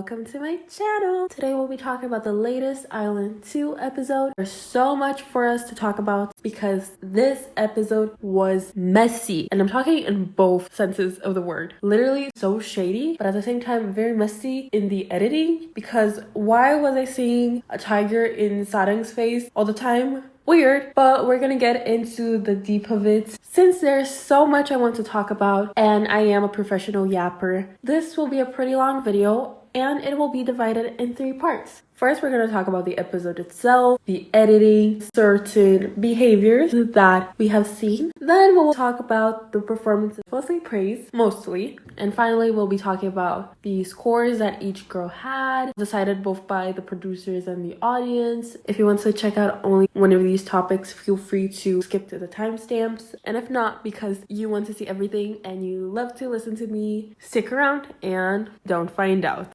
welcome to my channel. Today we'll be talking about the latest Island 2 episode. There's so much for us to talk about because this episode was messy, and I'm talking in both senses of the word. Literally so shady, but at the same time very messy in the editing, because why was I seeing a tiger in Sarang's face all the time? Weird, but we're gonna get into the deep of it since there's so much I want to talk about and I am a professional yapper. This will be a pretty long video and it will be divided in 3 parts. First, we're going to talk about the episode itself, the editing, certain behaviors that we have seen. Then we'll talk about the performances, mostly praise, mostly. And finally, we'll be talking about the scores that each girl had, decided both by the producers and the audience. If you want to check out only one of these topics, feel free to skip to the timestamps. And if not, because you want to see everything and you love to listen to me, stick around and don't find out.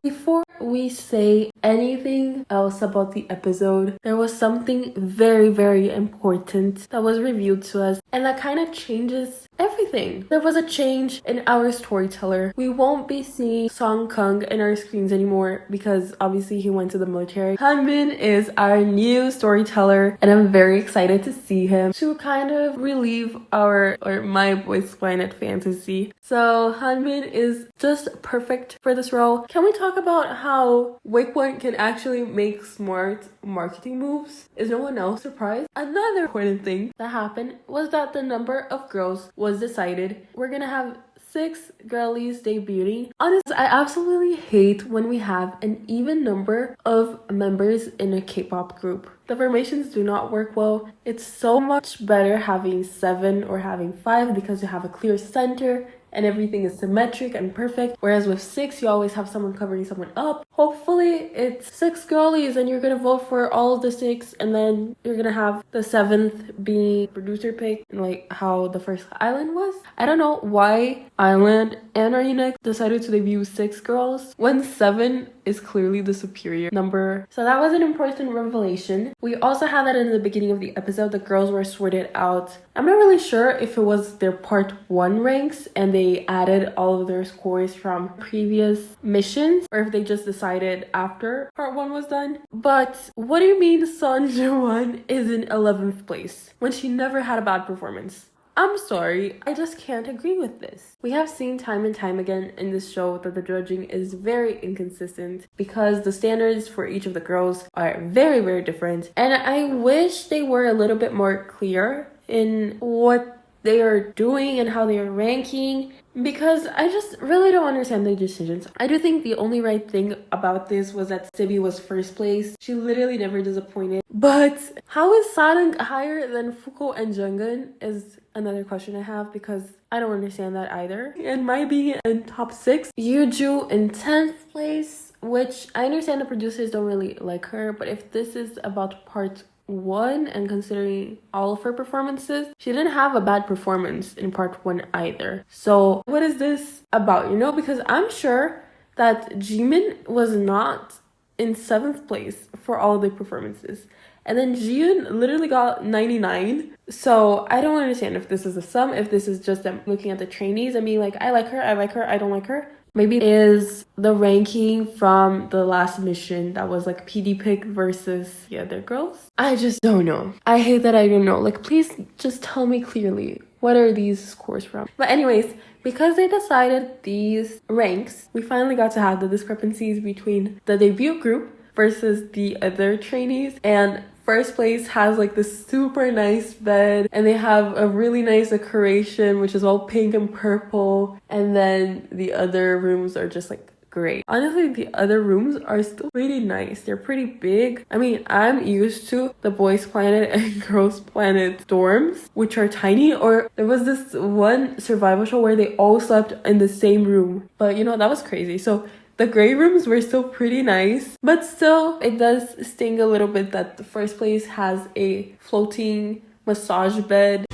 Before we say anything else about the episode, there was something very, very important that was revealed to us, and that kind of changes everything. There was a change in our storyteller. We won't be seeing Song Kung in our screens anymore because obviously he went to the military. Hanbin is our new storyteller, and I'm very excited to see him to kind of relieve my Boys Planet fantasy. So Hanbin is just perfect for this role. Can we talk about how Wake can actually make smart marketing moves? Is no one else surprised? Another important thing that happened was that the number of girls was decided. We're gonna have 6 girlies debuting. Honestly, I absolutely hate when we have an even number of members in a K-pop group. The formations do not work well. It's so much better having 7 or having 5 because you have a clear center and everything is symmetric and perfect. Whereas with 6, you always have someone covering someone up. Hopefully it's 6 girlies and you're gonna vote for all of the 6, and then you're gonna have the 7th being producer pick, like how the first Island was. I don't know why Island and Arena decided to debut 6 girls when 7 is clearly the superior number. So that was an important revelation. We also had that in the beginning of the episode. The girls were sorted out. I'm not really sure if it was their part 1 ranks and they added all of their scores from previous missions, or if they just decided after part 1 was done. But what do you mean Jungeun is in 11th place when she never had a bad performance? I'm sorry, I just can't agree with this. We have seen time and time again in this show that the judging is very inconsistent because the standards for each of the girls are very, very different. And I wish they were a little bit more clear in what they are doing and how they are ranking, because I just really don't understand the decisions. I do think the only right thing about this was that Sibi was first place. She literally never disappointed. But how is Sarang higher than Fuko and Jungeun is another question I have, because I don't understand that either. And my being in top 6, Yuju in 10th place, which I understand the producers don't really like her, but if this is about part 1 and considering all of her performances, she didn't have a bad performance in part 1 either. So what is this about, because I'm sure that Jimin was not in 7th place for all of the performances, and then Jiyoon literally got 99. So I don't understand if this is a sum, if this is just them looking at the trainees and being like, I like her, I don't like her. Maybe it is the ranking from the last mission that was like PD pick versus the other girls. I just don't know. I hate that I don't know. Like, please just tell me clearly, what are these scores from? But anyways, because they decided these ranks, we finally got to have the discrepancies between the debut group versus the other trainees. And first place has like this super nice bed, and they have a really nice decoration which is all pink and purple, and then the other rooms are just like great. Honestly, the other rooms are still pretty nice. They're pretty big. I mean, I'm used to the Boys Planet and Girls Planet dorms, which are tiny. Or there was this one survival show where they all slept in the same room, but that was crazy. So the gray rooms were still pretty nice, but still it does sting a little bit that the first place has a floating massage bed.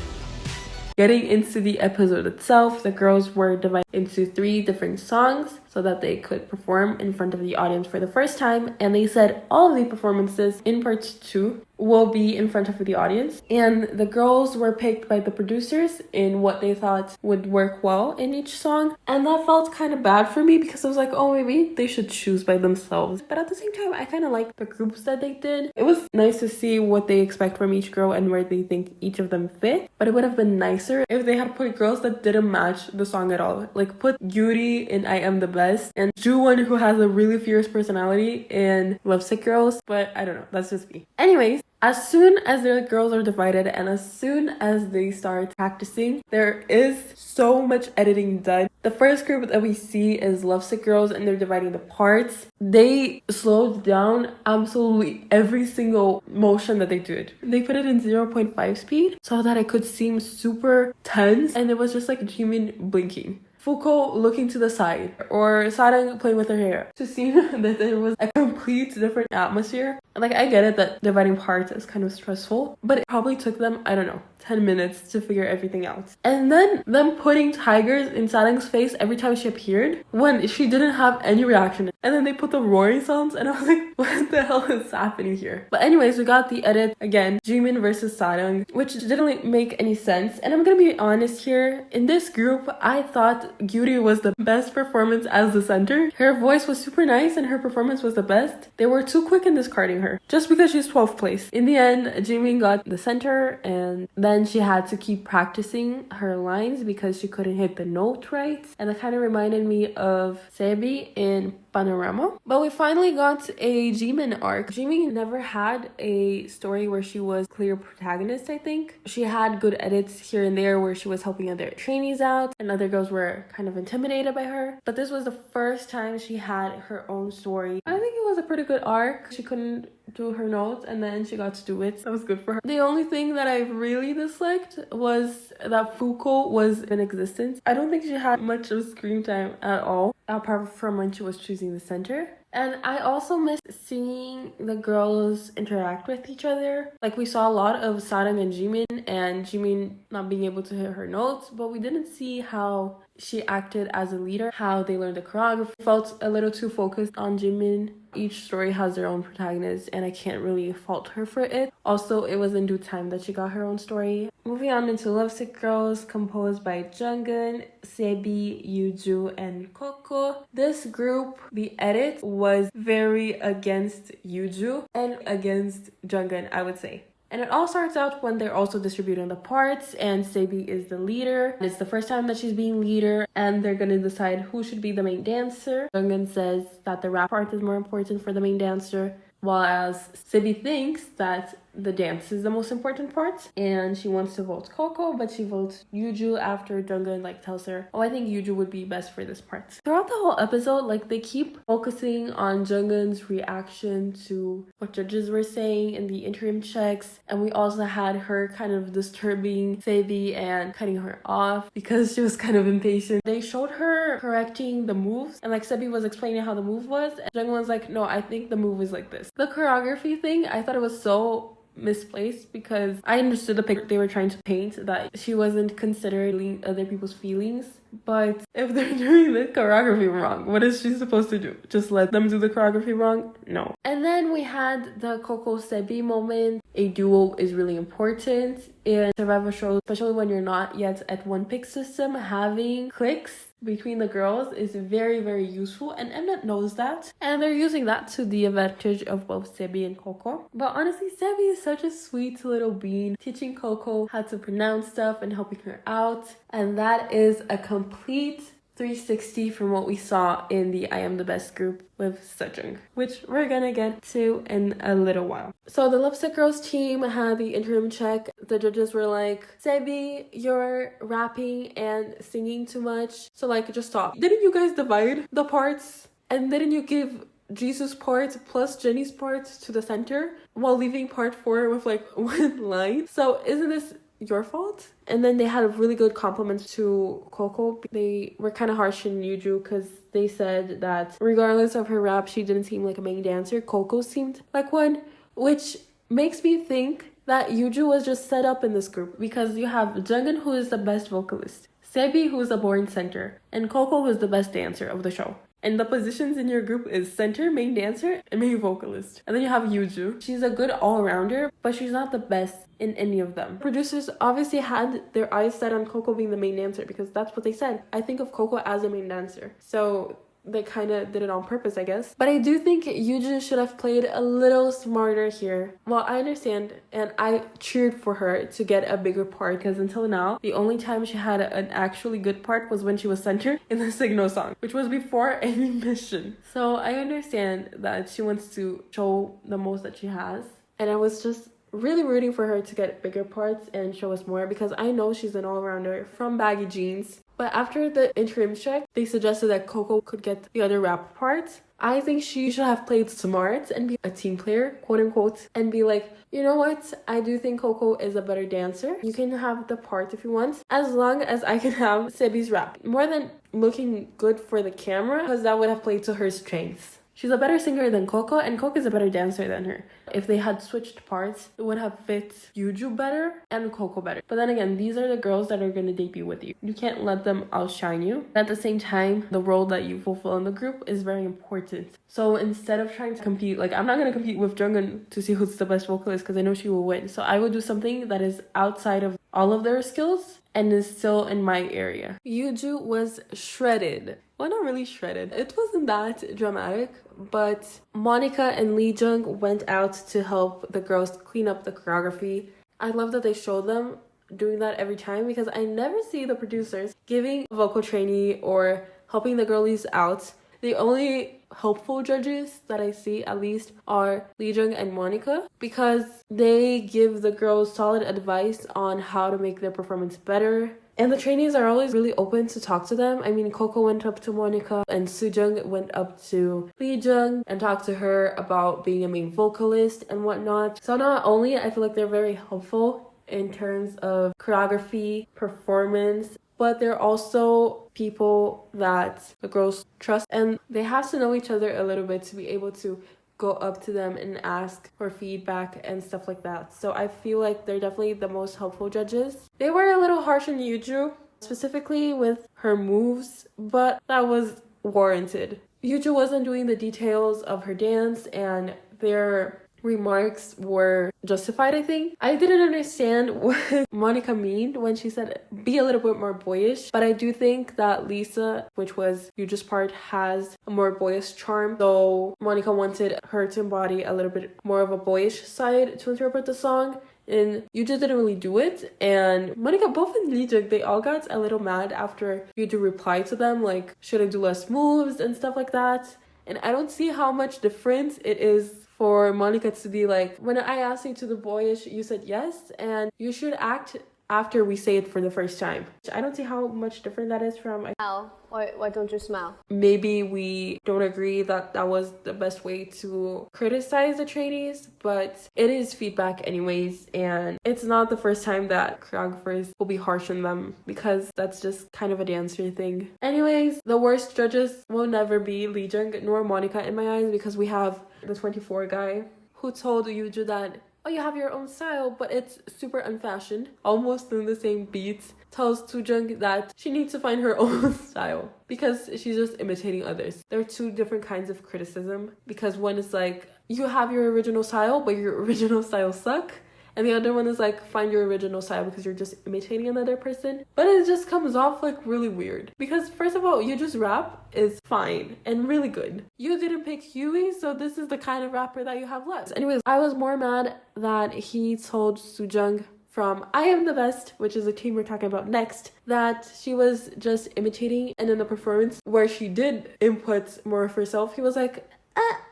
Getting into the episode itself, the girls were divided into 3 different songs. so that they could perform in front of the audience for the first time. And they said all of the performances in part 2 will be in front of the audience. And the girls were picked by the producers in what they thought would work well in each song. And that felt kind of bad for me because I was like, oh, maybe they should choose by themselves. But at the same time, I kind of liked the groups that they did. It was nice to see what they expect from each girl and where they think each of them fit. But it would have been nicer if they had put girls that didn't match the song at all. Like put Yuri in I Am the Best and Jungeun, who has a really fierce personality, in Lovesick Girls. But I don't know, that's just me. Anyways, as soon as the girls are divided and as soon as they start practicing, there is so much editing done. The first group that we see is Lovesick Girls, and they're dividing the parts. They slowed down absolutely every single motion that they did. They put it in 0.5 speed so that it could seem super tense, and it was just like Jimin blinking, Fuko looking to the side, or Sarang playing with her hair, to see that there was a complete different atmosphere. Like, I get it that dividing parts is kind of stressful, but it probably took them, I don't know, 10 minutes to figure everything out. And then them putting tigers in Sarang's face every time she appeared when she didn't have any reaction. And then they put the roaring sounds, and I was like, what the hell is happening here? But anyways, we got the edit again, Jimin versus Sarang, which didn't make any sense. And I'm gonna be honest here, in this group, I thought Gyuri was the best performance as the center. Her voice was super nice and her performance was the best. They were too quick in discarding her just because she's 12th place. In the end, Jimin got the center, and then she had to keep practicing her lines because she couldn't hit the note right. And that kind of reminded me of Sebi in Panorama. But we finally got a Jimin arc. Jimin never had a story where she was clear protagonist, I think. She had good edits here and there where she was helping other trainees out and other girls were kind of intimidated by her. But this was the first time she had her own story. I think it was a pretty good arc. She couldn't do her notes and then she got to do it. That was good for her. The only thing that I really disliked was that Fuko was in existence. I don't think she had much of screen time at all, apart from when she was choosing the center. And I also missed seeing the girls interact with each other. Like, we saw a lot of Sarang and Jimin not being able to hit her notes, but we didn't see how she acted as a leader, how they learned the choreography. Felt a little too focused on Jimin. Each story has their own protagonist, and I can't really fault her for it. Also, it was in due time that she got her own story. Moving on into Lovesick Girls, composed by Jungeun, Sebi, Yuju, and Coco. This group, the edit was very against Yuju and against Jungeun, I would say. And it all starts out when they're also distributing the parts and Sebi is the leader. It's the first time that she's being leader and they're gonna decide who should be the main dancer. Jungeun says that the rap part is more important for the main dancer, while Sebi thinks that the dance is the most important part and she wants to vote Coco, but she votes Yuju after Jungeun tells her, oh, I think Yuju would be best for this part. Throughout the whole episode, they keep focusing on Jungeun's reaction to what judges were saying in the interim checks, and we also had her kind of disturbing Sebi and cutting her off because she was kind of impatient. They showed her correcting the moves and Sebi was explaining how the move was, and Jungeun was like, no, I think the move is like this. The choreography thing, I thought it was so misplaced because I understood the picture they were trying to paint, that she wasn't considering other people's feelings. But if they're doing the choreography wrong, what is she supposed to do? Just let them do the choreography wrong? No. And then we had the Coco Sebi moment. A duo is really important in survival shows, especially when you're not yet at one pick system. Having clicks between the girls is very, very useful, and mnet knows that, and they're using that to the advantage of both Sebi and Coco. But honestly, Sebi is such a sweet little bean, teaching Coco how to pronounce stuff and helping her out, and that is a complete 360 from what we saw in the I Am the Best group with Sejong, which we're gonna get to in a little while. So the Lovesick Girls team had the interim check. The judges were like, Sebi, you're rapping and singing too much, so just stop. Didn't you guys divide the parts? And didn't you give Jesus' part plus Jenny's part to the center while leaving part 4 with one line? So isn't this your fault? And then they had really good compliments to Coco. They were kind of harsh on Yuju because they said that regardless of her rap, she didn't seem like a main dancer. Coco seemed like one, which makes me think that Yuju was just set up in this group because you have Jungeun, who is the best vocalist, Sebi, who is a born center, and Coco, who is the best dancer of the show. And the positions in your group is center, main dancer, and main vocalist. And then you have Yuju. She's a good all-rounder, but she's not the best in any of them. Producers obviously had their eyes set on Coco being the main dancer because that's what they said. I think of Coco as a main dancer. So they kind of did it on purpose, I guess. But I do think Yuju should have played a little smarter here. Well, I understand, and I cheered for her to get a bigger part because until now, the only time she had an actually good part was when she was center in the Signal song, which was before any mission. So I understand that she wants to show the most that she has. And I was just really rooting for her to get bigger parts and show us more because I know she's an all-rounder from Baggy Jeans. But after the interim check, they suggested that Coco could get the other rap parts. I think she should have played smart and be a team player, quote unquote, and be like, you know what? I do think Coco is a better dancer. You can have the part if you want, as long as I can have Sebi's rap. More than looking good for the camera, because that would have played to her strengths. She's a better singer than Coco, and Coco is a better dancer than her. If they had switched parts, it would have fit Yuju better and Coco better. But then again, these are the girls that are going to debut with you. You can't let them outshine you. At the same time, the role that you fulfill in the group is very important. So instead of trying to compete, like I'm not going to compete with jungeun to see who's the best vocalist because I know she will win. So I would do something that is outside of all of their skills and is still in my area. Yuju was shredded. Well, not really shredded. It wasn't that dramatic, but Monica and Lee Jung went out to help the girls clean up the choreography. I love that they showed them doing that every time because I never see the producers giving a vocal trainee or helping the girlies out. The only helpful judges that I see, at least, are Lee Jung and Monica because they give the girls solid advice on how to make their performance better. And the trainees are always really open to talk to them. I mean, Coco went up to Monica and Sujung went up to Lee Jung and talked to her about being a main vocalist and whatnot. So not only I feel like they're very helpful in terms of choreography, performance, but they're also people that the girls trust and they have to know each other a little bit to be able to go up to them and ask for feedback and stuff like that. So I feel like they're definitely the most helpful judges. They were a little harsh on Yuju, specifically with her moves, but that was warranted. Yuju wasn't doing the details of her dance and their remarks were justified, I think. I didn't understand what Monica meant when she said be a little bit more boyish, but I do think that Lisa, which was Yuju's part, has a more boyish charm. So Monica wanted her to embody a little bit more of a boyish side to interpret the song. And Yuju didn't really do it. And Monica, both and Lee Jung, they all got a little mad after Yuju replied to them, like, should I do less moves and stuff like that. And I don't see how much difference it is for Monica to be like, when I asked you to the boyish, you said yes, and you should act after we say it for the first time. I don't see how much different that is from... Smile. Why don't you smile? Maybe we don't agree that that was the best way to criticize the trainees, but it is feedback anyways, and it's not the first time that choreographers will be harsh on them because that's just kind of a dancer thing. Anyways, the worst judges will never be Lee Jung nor Monica in my eyes because we have the 24 guy who told Yuju that, oh, you have your own style, but it's super unfashioned, almost in the same beats. Tells Sujung that she needs to find her own style because she's just imitating others. There are two different kinds of criticism because one is like, you have your original style, but your original style suck. And the other one is like, find your original style because you're just imitating another person. But it just comes off like really weird. Because first of all, Yuju's rap is fine and really good. You didn't pick Huey, so this is the kind of rapper that you have left. Anyways, I was more mad that he told Sujung from I Am the Best, which is a team we're talking about next, that she was just imitating. And in the performance where she did input more of herself, he was like,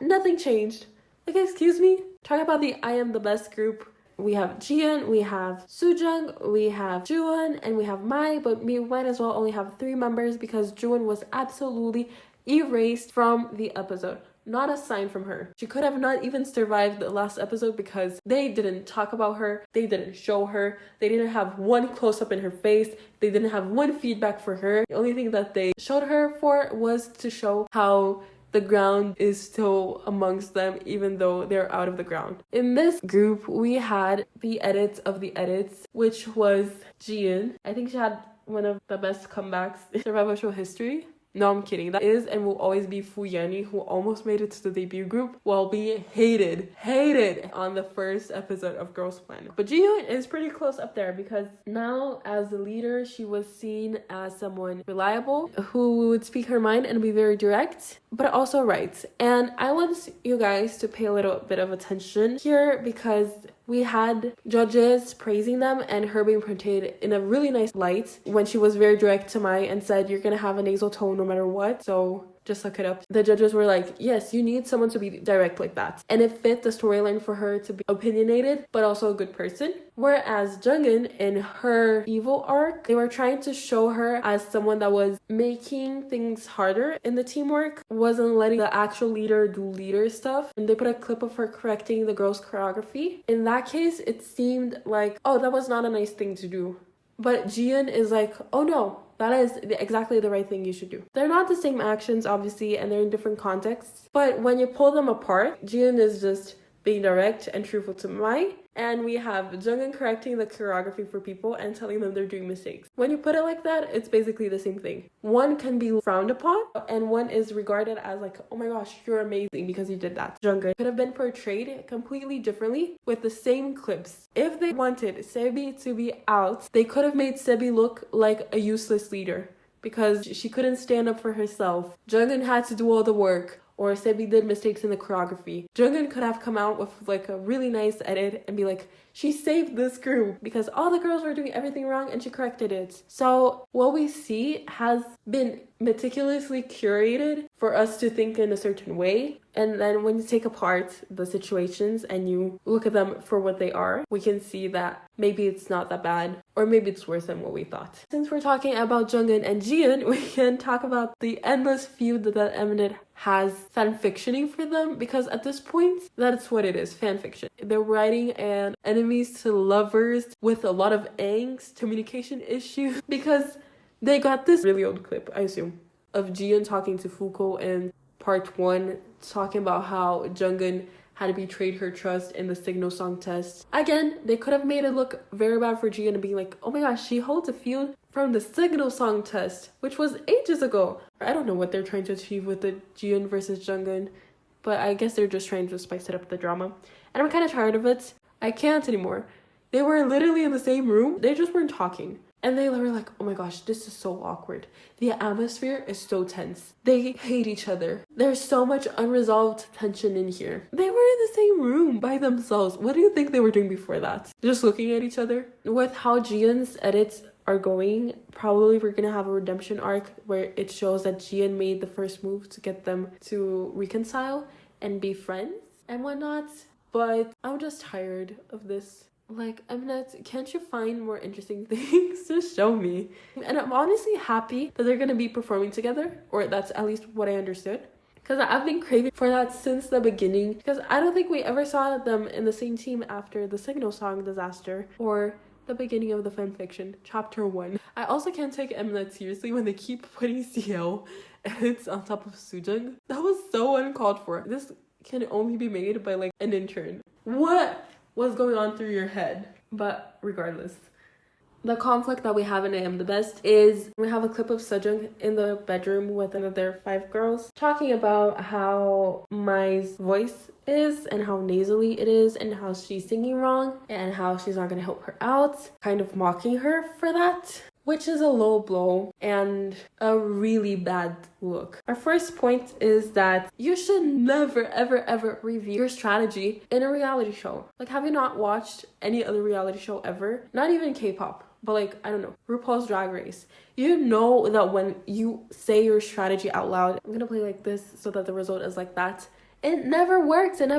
nothing changed. Like, excuse me? Talk about the I Am the Best group. We have Jian, we have Sujung, we have Juwon, and we have Mai, but we might as well only have 3 members because Juwon was absolutely erased from the episode. Not a sign from her. She could have not even survived the last episode because they didn't talk about her, they didn't show her, they didn't have one close-up in her face, they didn't have one feedback for her. The only thing that they showed her for was to show how the ground is still amongst them even though they're out of the ground. In this group, we had the edits of the edits, which was Jian. I think she had one of the best comebacks in survival show history. No, I'm kidding. That is and will always be Fuyeni, who almost made it to the debut group while being hated on the first episode of Girls Planet. But Jihyun is pretty close up there because now as the leader, she was seen as someone reliable who would speak her mind and be very direct, but also right. And I want you guys to pay a little bit of attention here because we had judges praising them and her being portrayed in a really nice light when she was very direct to Mai and said, you're gonna have a nasal tone no matter what, so just look it up. The judges were like, yes, you need someone to be direct like that. And it fit the storyline for her to be opinionated, but also a good person. Whereas Jungeun, in her evil arc, they were trying to show her as someone that was making things harder in the teamwork, wasn't letting the actual leader do leader stuff. And they put a clip of her correcting the girls' choreography. In that case, it seemed like, oh, that was not a nice thing to do. But Jihyun is like, oh no, that is exactly the right thing you should do. They're not the same actions, obviously, and they're in different contexts. But when you pull them apart, Jihyun is just being direct and truthful to Mai. And we have Jungeun correcting the choreography for people and telling them they're doing mistakes. When you put it like that, it's basically the same thing. One can be frowned upon and one is regarded as like, oh my gosh, you're amazing because you did that. Jungeun could have been portrayed completely differently with the same clips. If they wanted Sebi to be out, they could have made Sebi look like a useless leader because she couldn't stand up for herself. Jungeun had to do all the work. Or Sebi did mistakes in the choreography. Jungeun could have come out with like a really nice edit and be like, she saved this group because all the girls were doing everything wrong and she corrected it. So what we see has been meticulously curated for us to think in a certain way. And then when you take apart the situations and you look at them for what they are, we can see that maybe it's not that bad or maybe it's worse than what we thought. Since we're talking about Jungeun and Jihyun, we can talk about the endless feud that mnet has fanfictioning for them because at this point, that's what it is, fanfiction. They're writing an enemies to lovers with a lot of angst, communication issues because they got this really old clip, I assume, of Jihyun talking to Fuko in part 1, talking about how Jungeun had betrayed her trust in the signal song test. Again, they could have made it look very bad for Jihyun and being like, oh my gosh, she holds a feud from the signal song test, which was ages ago. I don't know what they're trying to achieve with the Jihyun versus Jungeun, but I guess they're just trying to spice it up the drama. And I'm kind of tired of it. I can't anymore. They were literally in the same room. They just weren't talking. And they were like, oh my gosh, this is so awkward. The atmosphere is so tense. They hate each other. There's so much unresolved tension in here. They were in the same room by themselves. What do you think they were doing before that? Just looking at each other? With how Jihyun's edits are going, probably we're gonna have a redemption arc where it shows that Jihyun made the first move to get them to reconcile and be friends and whatnot. But I'm just tired of this. Like, mnet, can't you find more interesting things to show me? And I'm honestly happy that they're gonna be performing together, or that's at least what I understood. Because I've been craving for that since the beginning. Because I don't think we ever saw them in the same team after the signal song disaster or the beginning of the fanfiction, chapter 1. I also can't take mnet seriously when they keep putting CL edits on top of Sujung. That was so uncalled for. This can only be made by like an intern. What was going on through your head? But regardless, the conflict that we have in I Am the Best is we have a clip of Sejong in the bedroom with another 5 girls talking about how Mai's voice is and how nasally it is and how she's singing wrong and how she's not going to help her out, kind of mocking her for that, which is a low blow and a really bad look. Our first point is that you should never, ever, ever review your strategy in a reality show. Like, have you not watched any other reality show ever? Not even K-pop, but like, I don't know, RuPaul's Drag Race. You know that when you say your strategy out loud, I'm gonna play like this so that the result is like that. It never works, and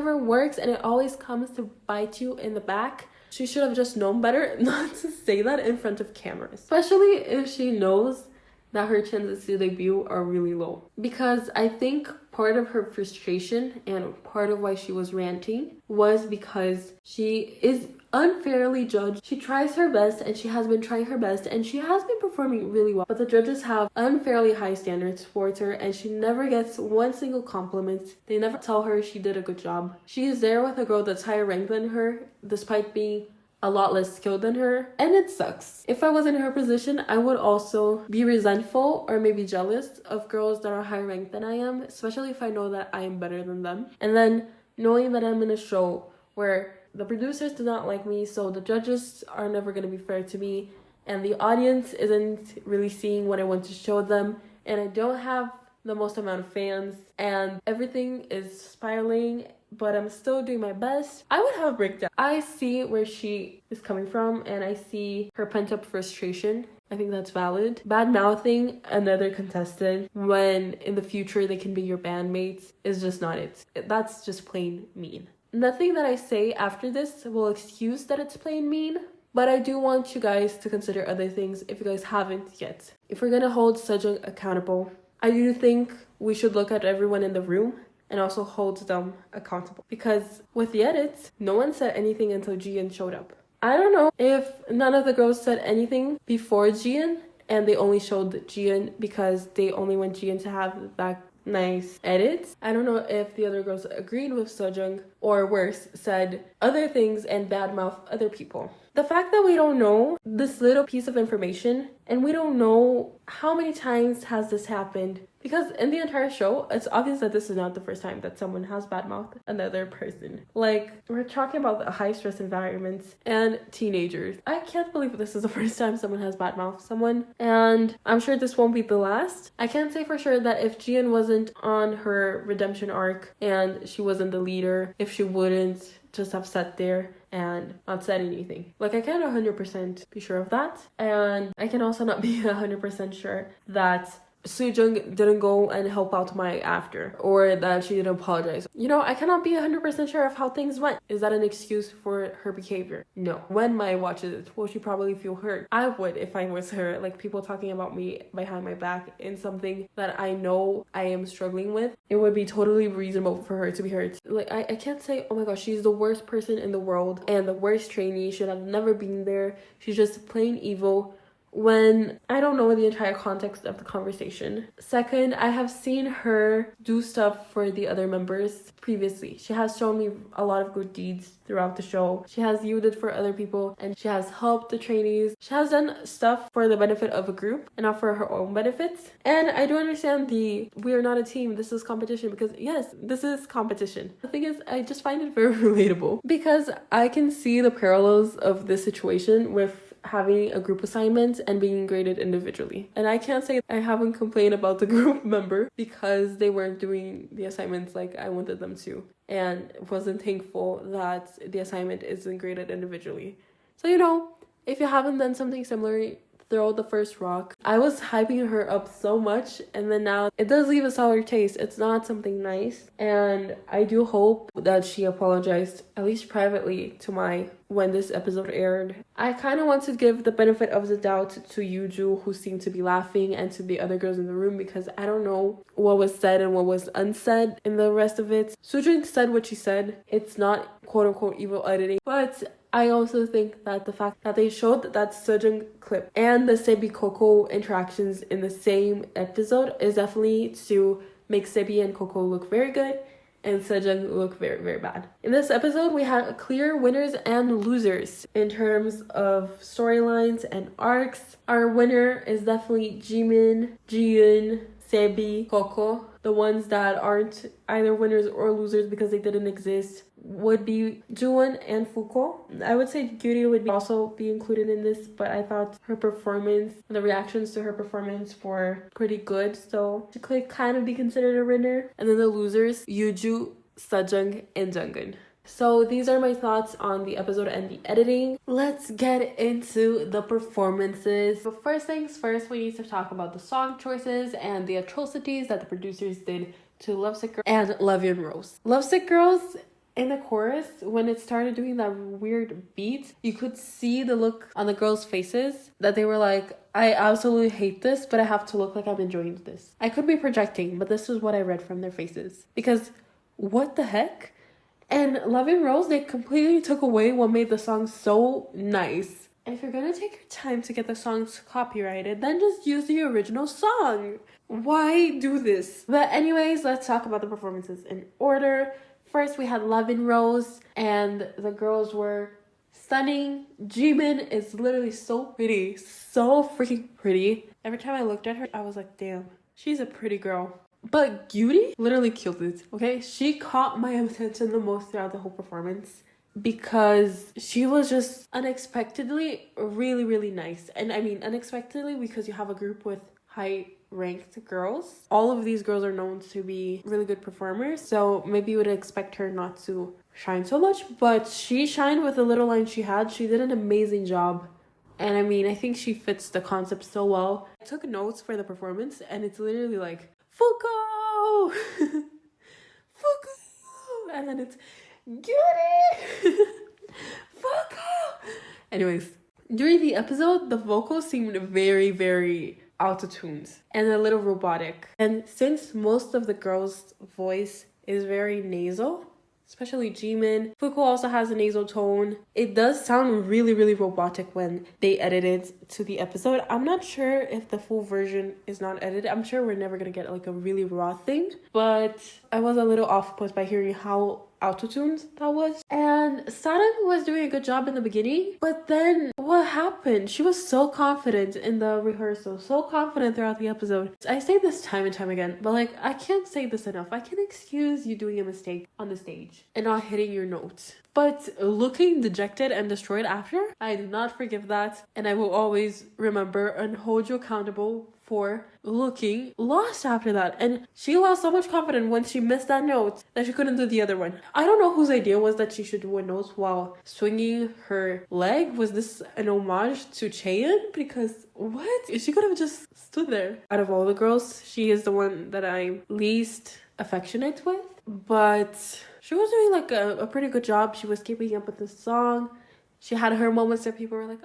it always comes to bite you in the back. She should have just known better not to say that in front of cameras. Especially if she knows that her chances to debut are really low. Because I think part of her frustration and part of why she was ranting was because she is unfairly judged. She tries her best and she has been trying her best and she has been performing really well. But the judges have unfairly high standards towards her and she never gets one single compliment. They never tell her she did a good job. She is there with a girl that's higher ranked than her despite being a lot less skilled than her, and it sucks. If I was in her position, I would also be resentful or maybe jealous of girls that are higher ranked than I am, especially if I know that I am better than them. And then knowing that I'm in a show where the producers do not like me, so the judges are never going to be fair to me, and the audience isn't really seeing what I want to show them, and I don't have the most amount of fans, and everything is spiraling, but I'm still doing my best, I would have a breakdown. I see where she is coming from, and I see her pent-up frustration. I think that's valid. Bad mouthing another contestant when in the future they can be your bandmates is just not it. That's just plain mean. Nothing that I say after this will excuse that it's plain mean, but I do want you guys to consider other things if you guys haven't yet. If we're gonna hold Sejong accountable, I do think we should look at everyone in the room and also hold them accountable. Because with the edits, no one said anything until Jian showed up. I don't know if none of the girls said anything before Jian and they only showed Jian because they only want Jian to have that nice edits. I don't know if the other girls agreed with Sejong or worse, said other things and badmouth other people. The fact that we don't know this little piece of information and we don't know how many times has this happened, because in the entire show, it's obvious that this is not the first time that someone has badmouthed another person. Like, we're talking about the high stress environments and teenagers. I can't believe this is the first time someone has badmouthed someone, and I'm sure this won't be the last. I can't say for sure that if Jian wasn't on her redemption arc and she wasn't the leader, if she wouldn't just have sat there and not said anything. Like, I can't 100% be sure of that, and I can also not be 100% sure that Sejong didn't go and help out Mai after, or that she didn't apologize. You know, I cannot be 100% sure of how things went. Is that an excuse for her behavior? No. When Mai watches it, will she probably feel hurt? I would if I was her. Like, people talking about me behind my back in something that I know I am struggling with, it would be totally reasonable for her to be hurt. Like, I can't say, oh my gosh, she's the worst person in the world and the worst trainee, should have never been there, she's just plain evil, when I don't know the entire context of the conversation. Second, I have seen her do stuff for the other members previously. She has shown me a lot of good deeds throughout the show. She has used it for other people and she has helped the trainees. She has done stuff for the benefit of a group and not for her own benefits. And I do understand we are not a team, this is competition, because yes, this is competition. The thing is, I just find it very relatable because I can see the parallels of this situation with having a group assignment and being graded individually. And I can't say I haven't complained about the group member because they weren't doing the assignments like I wanted them to, and wasn't thankful that the assignment isn't graded individually. So, you know, if you haven't done something similar, throw the first rock. I was hyping her up so much, and then now it does leave a sour taste. It's not something nice, and I do hope that she apologized, at least privately, to Mai when this episode aired. I kind of want to give the benefit of the doubt to Yuju, who seemed to be laughing, and to the other girls in the room, because I don't know what was said and what was unsaid in the rest of it. Sujin said what she said. It's not quote-unquote evil editing, but I also think that the fact that they showed that Sejong clip and the Sebi Coco interactions in the same episode is definitely to make Sebi and Coco look very good and Sejong look very, very bad. In this episode, we had clear winners and losers in terms of storylines and arcs. Our winner is definitely Jimin, Jiyoon, Sebi, Coco. The ones that aren't either winners or losers because they didn't exist would be Jungeun and Fuko. I would say Gyuri would also be included in this, but I thought her performance, the reactions to her performance were pretty good, so she could kind of be considered a winner. And then the losers, Yuju, Sejong, and Jungeun. So these are my thoughts on the episode and the editing. Let's get into the performances. But first things first, we need to talk about the song choices and the atrocities that the producers did to Lovesick Girls and Loving Rose. Lovesick Girls, in the chorus, when it started doing that weird beat, you could see the look on the girls' faces that they were like, I absolutely hate this, but I have to look like I'm enjoying this. I could be projecting, but this is what I read from their faces. Because what the heck? And Loving Rose, they completely took away what made the song so nice. If you're gonna take your time to get the songs copyrighted, then just use the original song. Why do this? But anyways, let's talk about the performances in order. First, we had Loving Rose, and the girls were stunning. Jimin is literally so pretty. So freaking pretty. Every time I looked at her, I was like, damn, she's a pretty girl. But Gyuri literally killed it, okay? She caught my attention the most throughout the whole performance because she was just unexpectedly really, really nice. And I mean, unexpectedly because you have a group with high ranked girls. All of these girls are known to be really good performers, so maybe you would expect her not to shine so much, but she shined with the little line she had. She did an amazing job. And I mean, I think she fits the concept so well. I took notes for the performance and it's literally like, Fuko! Fuko! And then it's, Gyuri! Fuko! Anyways, during the episode, the vocals seemed very, very auto-tuned and a little robotic. And since most of the girls' voice is very nasal, especially Jimin, Fuko also has a nasal tone. It does sound really, really robotic when they edit it to the episode. I'm not sure if the full version is not edited. I'm sure we're never gonna get like a really raw thing, but I was a little off-put by hearing how auto-tuned that was. And Sarang was doing a good job in the beginning, but then what happened? She was so confident in the rehearsal, so confident throughout the episode. I say this time and time again, but like, I can't say this enough. I can excuse you doing a mistake on the stage and not hitting your notes, but looking dejected and destroyed after, I do not forgive that, and I will always remember and hold you accountable for looking lost after that. And she lost so much confidence when she missed that note that she couldn't do the other one. I don't know whose idea was that she should do a note while swinging her leg. Was this an homage to Chaeyoung? Because what? She could have just stood there. Out of all the girls, she is the one that I'm least affectionate with, but she was doing like a pretty good job. She was keeping up with the song. She had her moments that people were like,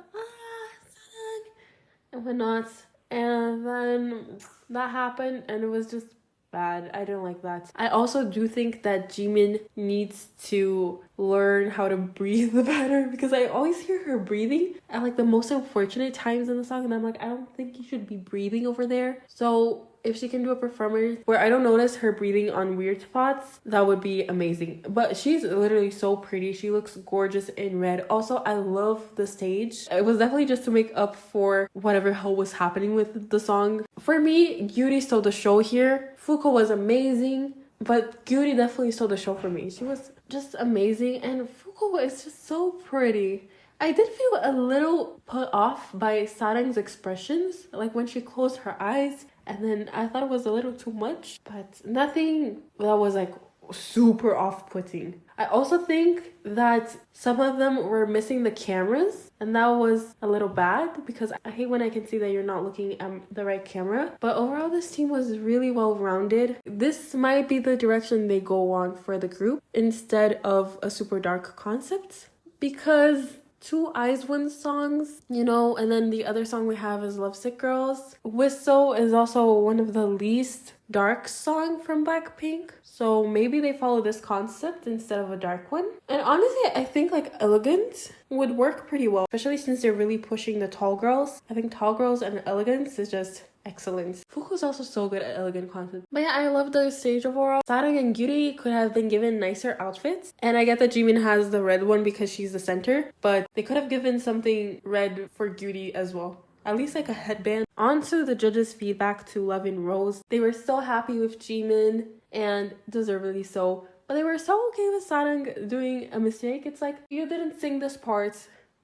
and whatnot. And then that happened and it was just bad. I don't like that. I also do think that Jimin needs to learn how to breathe better because I always hear her breathing at like the most unfortunate times in the song, and I'm like, I don't think you should be breathing over there. So if she can do a performance where I don't notice her breathing on weird spots, that would be amazing. But she's literally so pretty. She looks gorgeous in red. Also, I love the stage. It was definitely just to make up for whatever hell was happening with the song. For me, Gyuri stole the show here. Fuko was amazing, but Gyuri definitely stole the show for me. She was just amazing, and Fuko is just so pretty. I did feel a little put off by Sarang's expressions, like when she closed her eyes, and then I thought it was a little too much, but nothing that was like super off-putting. I also think that some of them were missing the cameras, and that was a little bad because I hate when I can see that you're not looking at the right camera. But overall, this team was really well-rounded. This might be the direction they go on for the group instead of a super dark concept, because two iland2 songs, you know, and then the other song we have is Lovesick Girls. Whistle is also one of the least dark song from Blackpink, so maybe they follow this concept instead of a dark one. And honestly, I think like Elegant would work pretty well, especially since they're really pushing the tall girls. I think tall girls and Elegance is just excellent. Fuku's also so good at elegant concept. But yeah, I love the stage overall. Sarang and Gyuri could have been given nicer outfits. And I get that Jimin has the red one because she's the center, but they could have given something red for Gyuri as well. At least like a headband. On to the judges' feedback to Love and Rose. They were so happy with Jimin, and deservedly so. But they were so okay with Sarang doing a mistake. It's like, you didn't sing this part,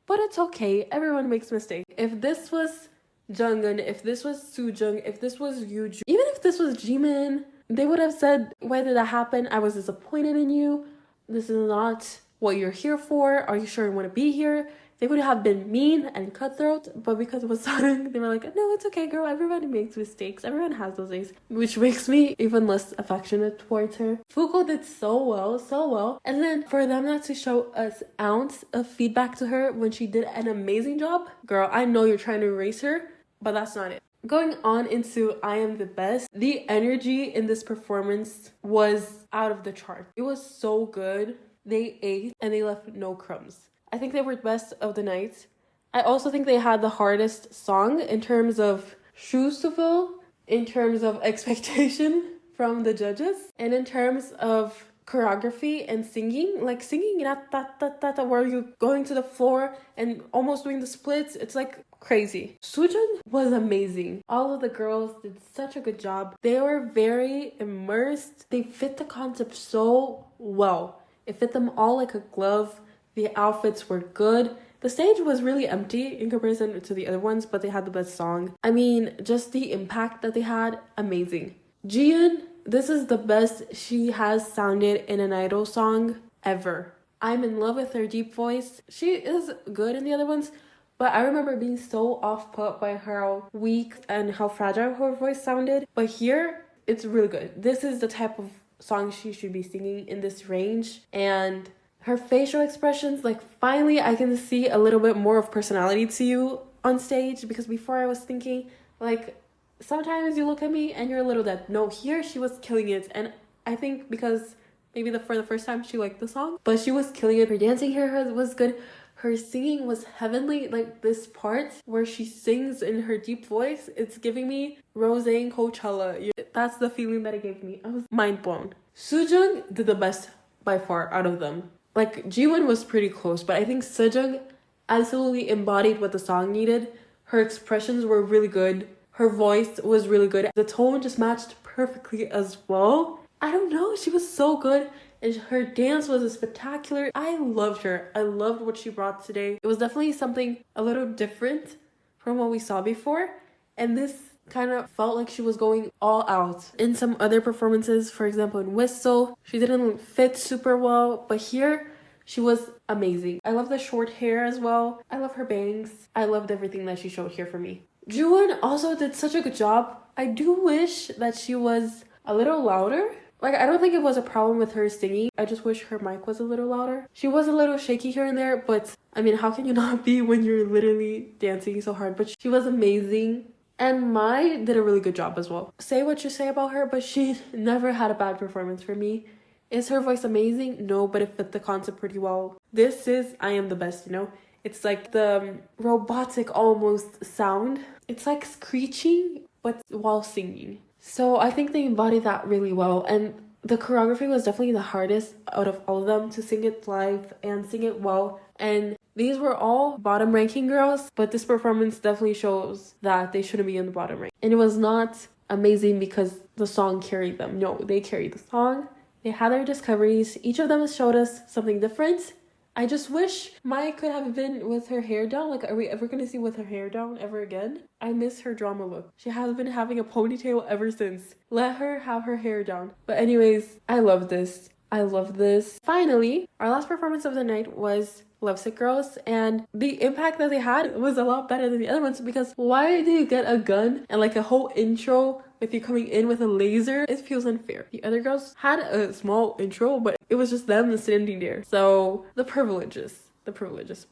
but it's okay. Everyone makes mistakes. If this was jungeun, if this was Sujung, if this was Yuju, even if this was Jimin, they would have said, why did that happen? I was disappointed in you. This is not what you're here for. Are you sure you want to be here? They would have been mean and cutthroat, but because it was Sarang, they were like, no, it's okay, girl. Everybody makes mistakes. Everyone has those days, which makes me even less affectionate towards her. Fuko did so well. And then for them not to show us ounce of feedback to her when she did an amazing job, girl, I know you're trying to erase her, but that's not it. Going on into I Am the Best, the energy in this performance was out of the chart. It was so good. They ate and they left no crumbs. I think they were best of the night. I also think they had the hardest song in terms of shoes to fill, in terms of expectation from the judges, and in terms of choreography and singing, like singing where you're going to the floor and almost doing the splits. It's like crazy. Sujun was amazing. All of the girls did such a good job. They were very immersed. They fit the concept so well. It fit them all like a glove. The outfits were good. The stage was really empty in comparison to the other ones, but they had the best song. I mean, just the impact that they had, amazing. Jiyeon, this is the best she has sounded in an idol song ever. I'm in love with her deep voice. She is good in the other ones, but I remember being so off-put by how weak and how fragile her voice sounded. But here, it's really good. This is the type of song she should be singing in this range. And her facial expressions, like finally I can see a little bit more of personality to you on stage, because before I was thinking like sometimes you look at me and you're a little dead. No, here she was killing it. And I think because maybe for the first time she liked the song, but she was killing it. Her dancing here was good. Her singing was heavenly. Like this part where she sings in her deep voice, it's giving me Rose and Coachella. That's the feeling that it gave me. I was mind blown. Sujung did the best by far out of them. Like, Jiwon was pretty close, but I think Sejong absolutely embodied what the song needed. Her expressions were really good. Her voice was really good. The tone just matched perfectly as well. I don't know, she was so good. And her dance was spectacular. I loved her. I loved what she brought today. It was definitely something a little different from what we saw before. And this kind of felt like she was going all out. In some other performances, for example in Whistle, she didn't fit super well, but here she was amazing. I love the short hair as well. I love her bangs. I loved everything that she showed here for me. Jungeun also did such a good job. I do wish that she was a little louder. Like, I don't think it was a problem with her singing. I just wish her mic was a little louder. She was a little shaky here and there, but I mean, how can you not be when you're literally dancing so hard? But she was amazing. And Mai did a really good job as well. Say what you say about her, but she never had a bad performance for me. Is her voice amazing? No, but it fit the concept pretty well. This is I Am the Best, you know? It's like the robotic almost sound. It's like screeching, but while singing. So I think they embodied that really well. And the choreography was definitely the hardest out of all of them to sing it live and sing it well. And these were all bottom ranking girls, but this performance definitely shows that they shouldn't be in the bottom rank. And it was not amazing because the song carried them. No, they carried the song. They had their discoveries. Each of them showed us something different. I just wish Mai could have been with her hair down. Like, are we ever going to see with her hair down ever again? I miss her drama look. She has been having a ponytail ever since. Let her have her hair down. But anyways, I love this. I love this. Finally, our last performance of the night was Lovesick Girls, and the impact that they had was a lot better than the other ones, because why do you get a gun and like a whole intro with you coming in with a laser? It feels unfair. The other girls had a small intro, but it was just them standing there. So the privileges.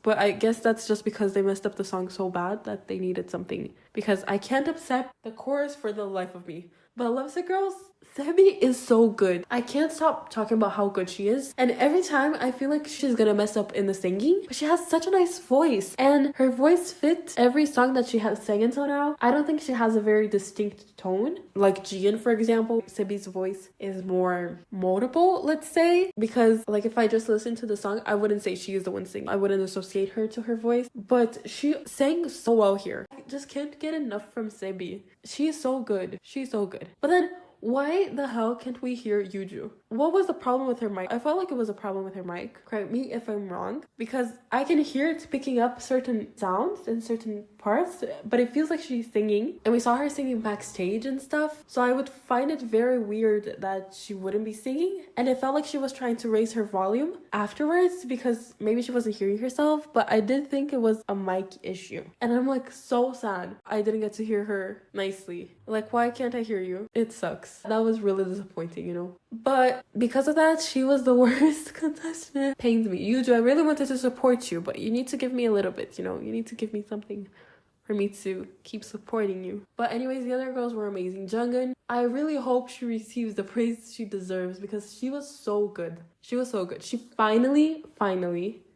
But I guess that's just because they messed up the song so bad that they needed something, because I can't accept the chorus for the life of me. But Lovesick Girls, Sebi is so good. I can't stop talking about how good she is. And every time I feel like she's gonna mess up in the singing, but she has such a nice voice. And her voice fits every song that she has sang until now. I don't think she has a very distinct tone. Like Jiyeon, for example, Sebi's voice is more moldable, let's say. Because like if I just listen to the song, I wouldn't say she is the one singing. I wouldn't associate her to her voice. But she sang so well here. I just can't get enough from Sebi. She's so good. She's so good. But then, why the hell can't we hear Yuju? What was the problem with her mic? I felt like it was a problem with her mic. Correct me if I'm wrong. Because I can hear it picking up certain sounds in certain parts, but it feels like she's singing. And we saw her singing backstage and stuff. So I would find it very weird that she wouldn't be singing. And it felt like she was trying to raise her volume afterwards because maybe she wasn't hearing herself. But I did think it was a mic issue. And I'm like so sad I didn't get to hear her nicely. Like, why can't I hear you? It sucks. That was really disappointing, you know. But because of that, she was the worst contestant. Pains me. Yuju, I really wanted to support you, but you need to give me a little bit, you know. You need to give me something for me to keep supporting you. But anyways, the other girls were amazing. Jungeun, I really hope she receives the praise she deserves because she was so good. She was so good. She finally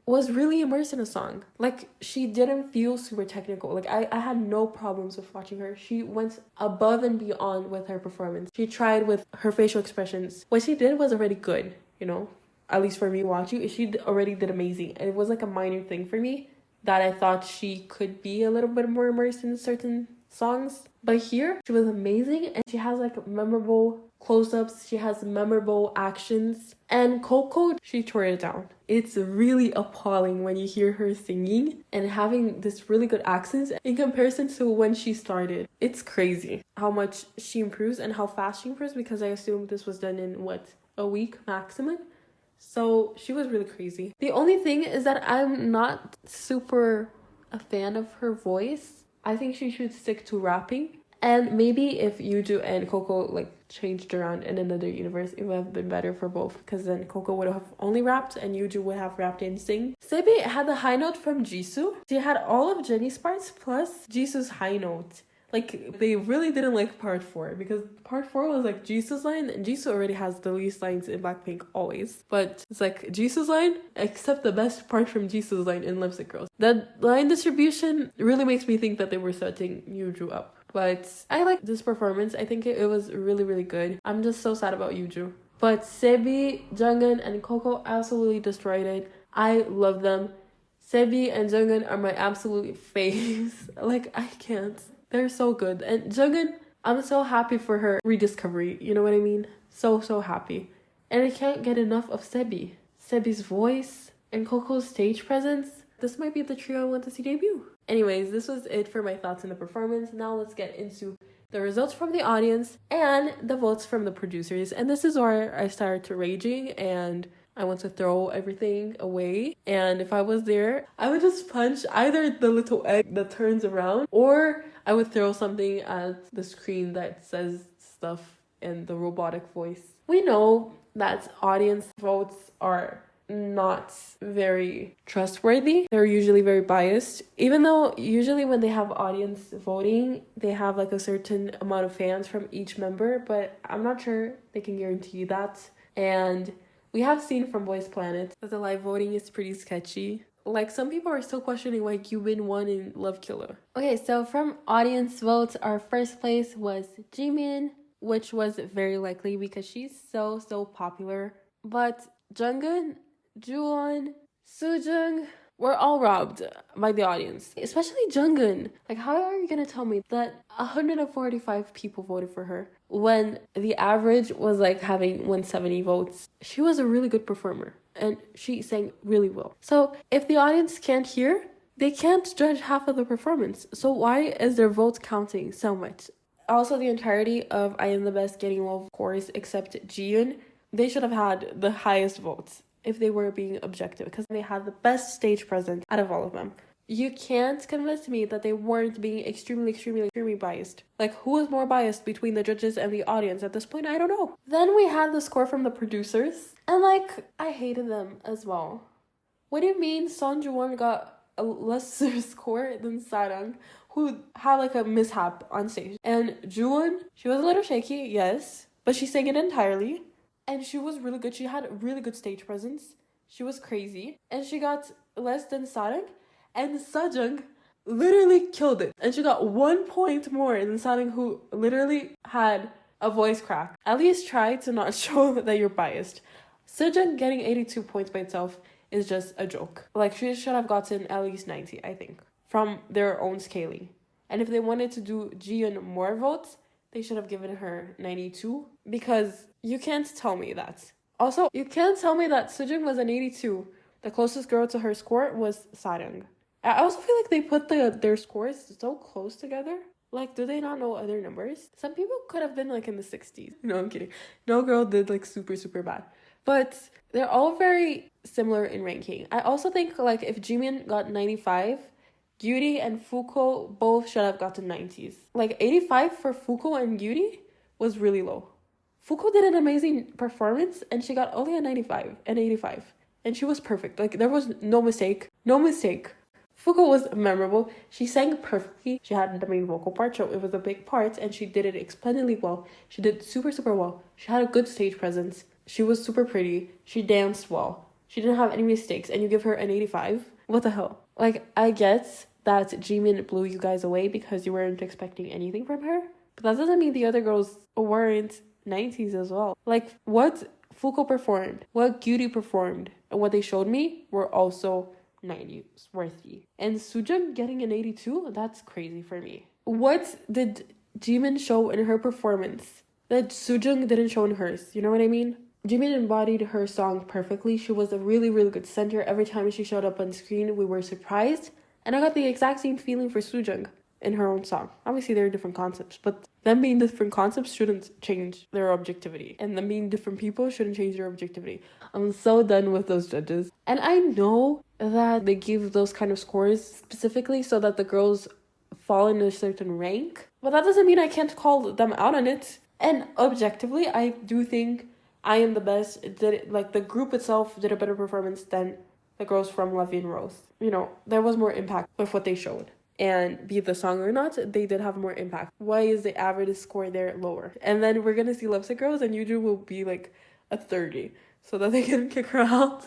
was really immersed in a song. Like, she didn't feel super technical. Like, I had no problems with watching her. She went above and beyond with her performance. She tried with her facial expressions. What she did was already good. you know, at least for me watching, she already did amazing. And it was like a minor thing for me that I thought she could be a little bit more immersed in certain songs. But here, she was amazing, and she has like memorable close-ups, she has memorable actions. And Coco, she tore it down. It's really appalling when you hear her singing and having this really good accents in comparison to when she started. It's crazy how much she improves and how fast she improves, because I assume this was done in a week maximum. So she was really crazy. The only thing is that I'm not super a fan of her voice. I think she should stick to rapping. And maybe if Yuju and Coco like changed around in another universe, it would have been better for both, because then Coco would have only rapped and Yuju would have rapped and sing. Sebi had the high note from Jisoo. She had all of Jennie's parts plus Jisoo's high note. Like, they really didn't like part 4, because part 4 was like Jisoo's line, and Jisoo already has the least lines in Blackpink always. But it's like Jisoo's line, except the best part from Jisoo's line in Lipstick Girls. That line distribution really makes me think that they were setting Yuju up. But I like this performance. I think it was really, really good. I'm just so sad about Yuju. But Sebi, Jungeun, and Coco absolutely destroyed it. I love them. Sebi and Jungeun are my absolute faves. Like, I can't. They're so good. And Jungeun, I'm so happy for her rediscovery. You know what I mean? So, so happy. And I can't get enough of Sebi. Sebi's voice and Coco's stage presence. This might be the trio I want to see debut. Anyways, this was it for my thoughts on the performance. Now let's get into the results from the audience and the votes from the producers. And this is where I started to raging and I want to throw everything away. And if I was there, I would just punch either the little egg that turns around, or I would throw something at the screen that says stuff in the robotic voice. We know that audience votes are not very trustworthy. They're usually very biased, even though usually when they have audience voting, they have like a certain amount of fans from each member, but I'm not sure they can guarantee that. And we have seen from Boys Planet that the live voting is pretty sketchy. Like, some people are still questioning why Gyubin won in Love Killer. Okay, so from audience votes, our first place was Jimin, which was very likely because she's so popular. But Jungkook, Juwon, Sujung were all robbed by the audience, especially Jungkook. Like, how are you gonna tell me that 145 people voted for her when the average was like having 170 votes? She was a really good performer and she sang really well. So if the audience can't hear, they can't judge half of the performance. So why is their vote counting so much? Also, the entirety of I Am the Best getting well, of course, except Jiyoon, they should have had the highest votes if they were being objective, because they had the best stage presence out of all of them. You can't convince me that they weren't being extremely biased. Like, who is more biased between the judges and the audience at this point? I don't know. Then we had the score from the producers, and like, I hated them as well. What do you mean Son Ju-won got a lesser score than Sarang, who had like a mishap on stage? And Ju-won, she was a little shaky, yes, but she sang it entirely. And she was really good. She had really good stage presence. She was crazy. And she got less than Sarang. And Sejong literally killed it. And she got 1 point more than Sarang, who literally had a voice crack. At least try to not show that you're biased. Sejong getting 82 points by itself is just a joke. Like, she should have gotten at least 90, I think, from their own scaling. And if they wanted to do Jiyeon more votes, they should have given her 92, because you can't tell me that. Also, you can't tell me that Sejong was an 82. The closest girl to her score was Sarang. I also feel like they put their scores so close together. Like, do they not know other numbers? Some people could have been like in the 60s. No, I'm kidding. No girl did like super bad. But they're all very similar in ranking. I also think like if Jimin got 95, Gyuri and Fuko both should have gotten 90s. Like 85 for Fuko and Gyuri was really low. Fuko did an amazing performance and she got only a 95 and 85. And she was perfect. Like, there was no mistake. No mistake. Fuko was memorable. She sang perfectly. She had the main vocal part, so it was a big part, and she did it splendidly well. She did super well. She had a good stage presence. She was super pretty. She danced well. She didn't have any mistakes, and you give her an 85? What the hell? Like, I get that Jimin blew you guys away because you weren't expecting anything from her, but that doesn't mean the other girls weren't 90s as well. Like, what Fuko performed, what Gyuri performed, and what they showed me were also 90s worthy. And Sujung getting an 82, that's crazy for me. What did Jimin show in her performance that Sujung didn't show in hers? You know what I mean? Jimin embodied her song perfectly. She was a really, really good center. Every time she showed up on screen, we were surprised. And I got the exact same feeling for Sujung in her own song. Obviously, there are different concepts, but them being different concepts shouldn't change their objectivity. And them being different people shouldn't change their objectivity. I'm so done with those judges. And I know that they give those kind of scores specifically so that the girls fall in a certain rank. But that doesn't mean I can't call them out on it. And objectively, I do think I Am the Best the group itself did a better performance than the girls from Levy and Rose. You know, there was more impact with what they showed. And be it the song or not, they did have more impact. Why is the average score there lower? And then we're gonna see Lipstick Girls and Yuju will be like a 30 so that they can kick her out.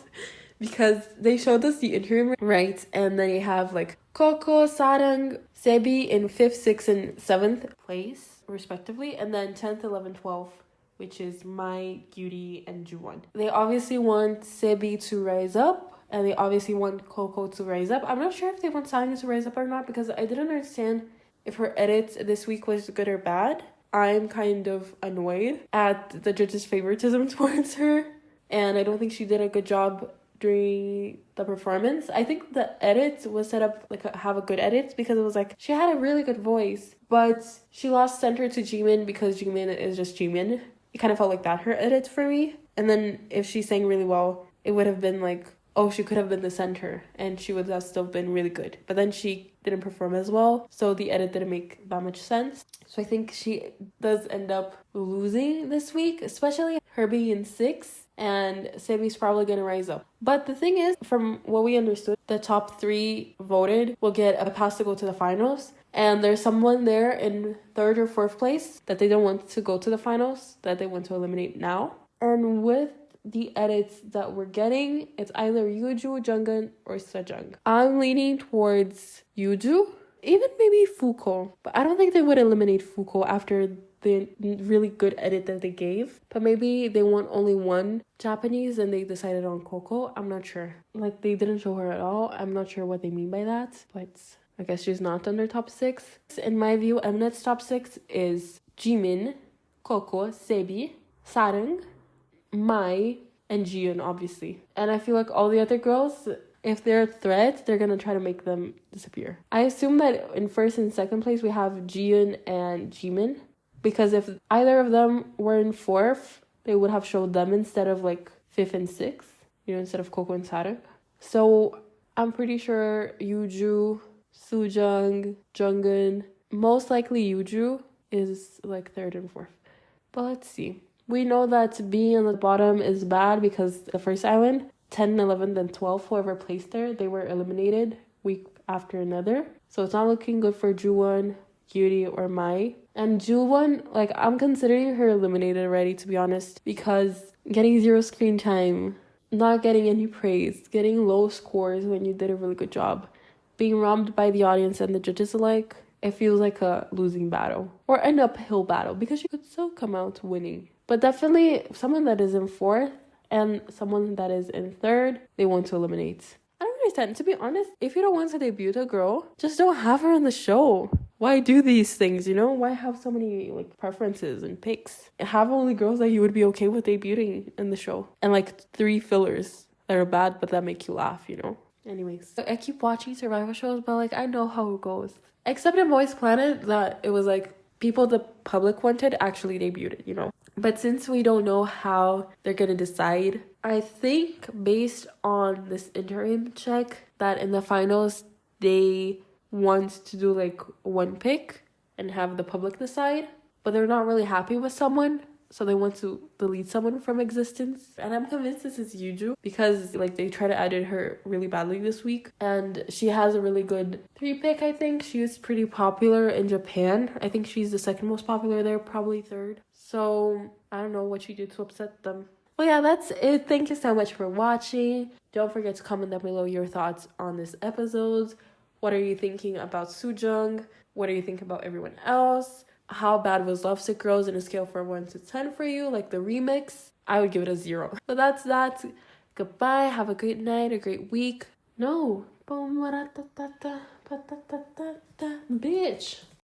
Because they showed us the interim, right? And then you have like Coco, Sarang, Sebi in 5th, 6th, and 7th place, respectively. And then 10th, 11th, 12th, which is Mai, Gyuri, and Juwon. They obviously want Sebi to rise up. And they obviously want Coco to rise up. I'm not sure if they want Sarang to rise up or not. Because I didn't understand if her edit this week was good or bad. I'm kind of annoyed at the judges' favoritism towards her. And I don't think she did a good job during the performance. I think the edit was set up have a good edit because it was she had a really good voice, but she lost center to Jimin because Jimin is just Jimin. It kind of felt like that, her edit for me. And then if she sang really well, it would have been she could have been the center and she would have still been really good. But then she didn't perform as well, so the edit didn't make that much sense. So I think she does end up losing this week, especially her being in 6th. And Sebi's probably going to rise up. But the thing is, from what we understood, the top 3 voted will get a pass to go to the finals. And there's someone there in 3rd or 4th place that they don't want to go to the finals, that they want to eliminate now. And with the edits that we're getting, it's either Yuju, Jungeun, or Sejong. I'm leaning towards Yuju, even maybe Fuko. But I don't think they would eliminate Fuko after the really good edit that they gave. But maybe they want only one Japanese and they decided on Coco. I'm not sure. They didn't show her at all. I'm not sure what they mean by that. But I guess she's not on their top 6. In my view, Mnet's top 6 is Jimin, Coco, Sebi, Sarang, Mai, and Jiyeon, obviously. And I feel like all the other girls, if they're a threat, they're gonna try to make them disappear. I assume that in 1st and 2nd place, we have Jiyeon and Jimin. Because if either of them were in 4th, they would have showed them instead of 5th and 6th, instead of Coco and Sarang. So I'm pretty sure Yuju, Sujung, Jungeun, most likely Yuju is 3rd and 4th. But let's see. We know that being on the bottom is bad because the first island, 10, 11, and 12, whoever placed there, they were eliminated week after another. So it's not looking good for Juwon, Gyuri, or Mai. And Juwon, I'm considering her eliminated already, to be honest, because getting 0 screen time, not getting any praise, getting low scores when you did a really good job, being robbed by the audience and the judges alike, it feels like a losing battle or an uphill battle because you could still come out winning. But definitely someone that is in 4th and someone that is in 3rd, they want to eliminate. I don't understand. To be honest, if you don't want to debut a girl, just don't have her in the show. Why do these things, Why have so many preferences and picks? Have only girls that you would be okay with debuting in the show. And 3 fillers that are bad but that make you laugh, Anyways, I keep watching survival shows, but I know how it goes. Except in Boys Planet, that it was people the public wanted actually debuted, But since we don't know how they're gonna decide, I think based on this interim check that in the finals they want to do one pick and have the public decide, but they're not really happy with someone, so they want to delete someone from existence. And I'm convinced this is Yuju because they try to edit her really badly this week, and she has a really good 3 pick. I think she is pretty popular in Japan. I think she's the 2nd most popular there, probably 3rd. So I don't know what she did to upset them. Well, yeah, that's it. Thank you so much for watching. Don't forget to comment down below your thoughts on this episode. What are you thinking about Sujung? What do you think about everyone else? How bad was Lovesick Girls in a scale from 1 to 10 for you? Like the remix, I would give it a 0. But that's that. Goodbye. Have a great night, a great week. No. Bitch.